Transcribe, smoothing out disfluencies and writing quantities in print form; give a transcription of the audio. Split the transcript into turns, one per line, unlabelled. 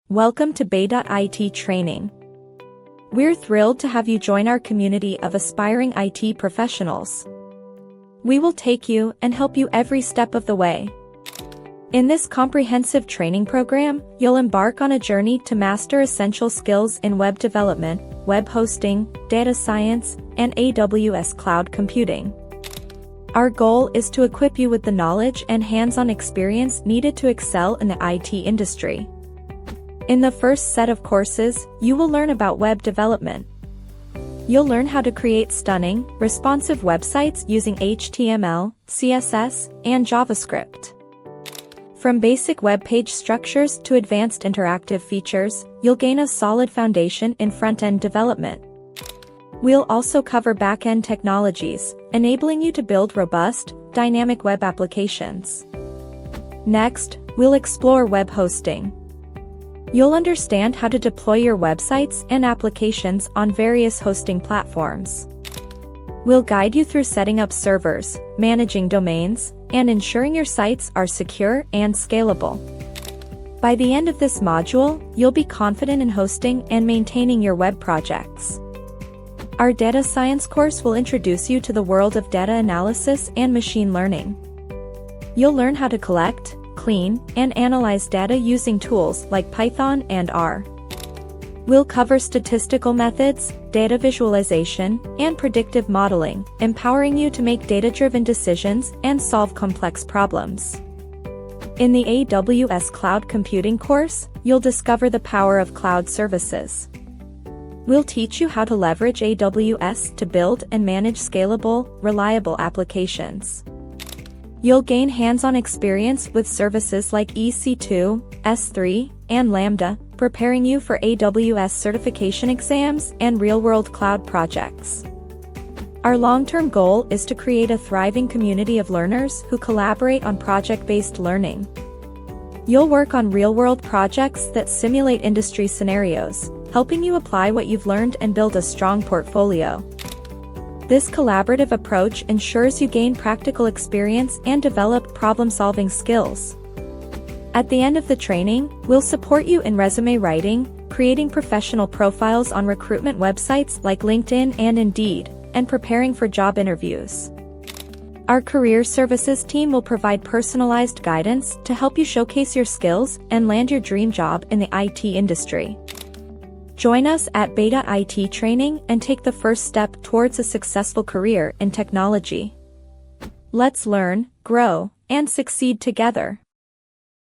Welcome to Beidat IT Training. We're thrilled to have you join our community of aspiring IT professionals. We will take you and help you every step of the way. In this comprehensive training program, you'll embark on a journey to master essential skills in web development, web hosting, data science, and AWS Cloud Computing. Our goal is to equip you with the knowledge and hands-on experience needed to excel in the IT industry. In the first set of courses, you will learn about web development. You'll learn how to create stunning, responsive websites using HTML, CSS, and JavaScript. From basic web page structures to advanced interactive features, you'll gain a solid foundation in front-end development. We'll also cover back-end technologies, enabling you to build robust, dynamic web applications. Next, we'll explore web hosting. You'll understand how to deploy your websites and applications on various hosting platforms. We'll guide you through setting up servers, managing domains, and ensuring your sites are secure and scalable. By the end of this module, you'll be confident in hosting and maintaining your web projects. Our data science course will introduce you to the world of data analysis and machine learning. You'll learn how to collect, clean, and analyze data using tools like Python and R. We'll cover statistical methods, data visualization, and predictive modeling, empowering you to make data-driven decisions and solve complex problems. In the AWS Cloud Computing course, you'll discover the power of cloud services. We'll teach you how to leverage AWS to build and manage scalable, reliable applications. You'll gain hands-on experience with services like EC2, S3, and Lambda, preparing you for AWS certification exams and real-world cloud projects. Our long-term goal is to create a thriving community of learners who collaborate on project-based learning. You'll work on real-world projects that simulate industry scenarios, helping you apply what you've learned and build a strong portfolio. This collaborative approach ensures you gain practical experience and develop problem-solving skills. At the end of the training, we'll support you in resume writing, creating professional profiles on recruitment websites like LinkedIn and Indeed, and preparing for job interviews. Our career services team will provide personalized guidance to help you showcase your skills and land your dream job in the IT industry. Join us at Beidat IT Training and take the first step towards a successful career in technology. Let's learn, grow, and succeed together.